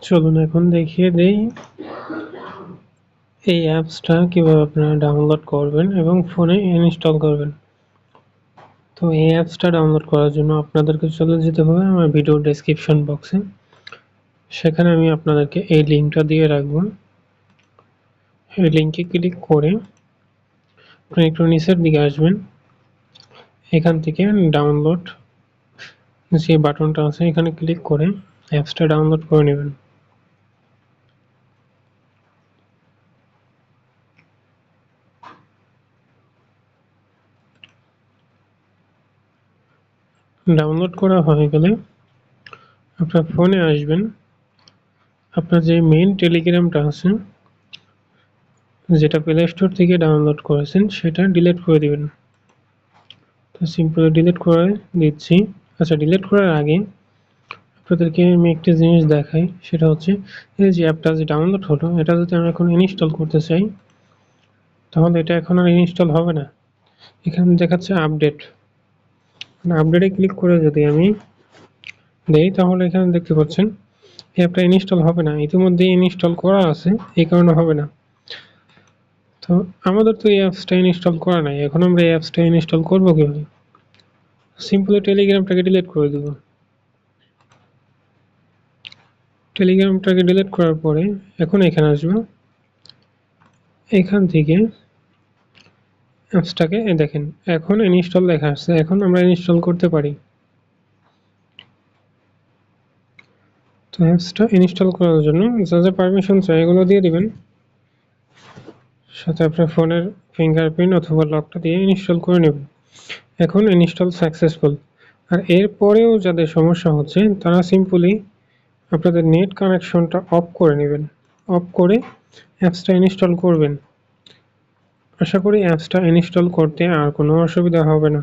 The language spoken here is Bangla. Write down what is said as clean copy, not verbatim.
চলুন এখন দেখিয়ে দেই এই অ্যাপসটা কিভাবে আপনারা ডাউনলোড করবেন এবং ফোনে ইনস্টল করবেন। তো এই অ্যাপসটা ডাউনলোড করার জন্য আপনাদেরকে চলে যেতে হবে আমার ভিডিও ডেসক্রিপশন বক্সে। সেখানে আমি আপনাদেরকে এই লিঙ্কটা দিয়ে রাখবো। এই লিঙ্কে ক্লিক করে আপনি একটু নিচের দিকে আসবেন। এখান থেকে ডাউনলোড যে বাটনটা আছে এখানে ক্লিক করে অ্যাপসটা ডাউনলোড করে নেবেন। ডাউনলোড করা হয়ে গেলে আপনার ফোনে আসবেন, আপনার যে মেইন টেলিগ্রামটা আছে যেটা প্লে স্টোর থেকে ডাউনলোড করেছেন সেটা ডিলিট করে দিবেন। তো সিম্পলি ডিলিট করে দিচ্ছি। আচ্ছা, ডিলিট করার আগে আপনাদেরকে আমি একটি জিনিস দেখাই, সেটা হচ্ছে এই যে অ্যাপটা যে ডাউনলোড হলো এটা যদি আমি এখন ইনস্টল করতে চাই তাহলে এটা এখন আর ইনস্টল হবে না। এখানে দেখাচ্ছে আপডেট, আপডেটে ক্লিক করে যদি আমি দেই তাহলে এখানে দেখতে পাচ্ছেন এই অ্যাপটা ইনস্টল হবে না, ইতিমধ্যে ইনস্টল করা আছে এই কারণে হবে না। তো আমাদের তো এই অ্যাপসটা ইনস্টল করা নাই, এখন আমরা এই অ্যাপসটা ইনস্টল করবো কিভাবে? সিম্পলি টেলিগ্রামটাকে ডিলিট করে দেব। টেলিগ্রামটাকে ডিলিট করার পরে এখন এখানে আসবো, এখান থেকে অ্যাপসটাকে দেখেন এখন ইনস্টল লেখা আসছে, এখন আমরা ইনস্টল করতে পারি। তো অ্যাপসটা ইনস্টল করার জন্য যা যা পারমিশন চাই এগুলো দিয়ে দিবেন, সাথে আপনার ফোনের ফিঙ্গারপ্রিন্ট অথবা লকটা দিয়ে ইনস্টল করে নেবেন। এখন ইনস্টল সাকসেসফুল। আর এরপরেও যাদের সমস্যা হচ্ছে তারা সিম্পলি আপনাদের নেট কানেকশনটা অফ করে নেবেন, অফ করে অ্যাপসটা ইনস্টল করবেন। আশা করি অ্যাপসটা ইনস্টল করতে আর কোনো অসুবিধা হবে না।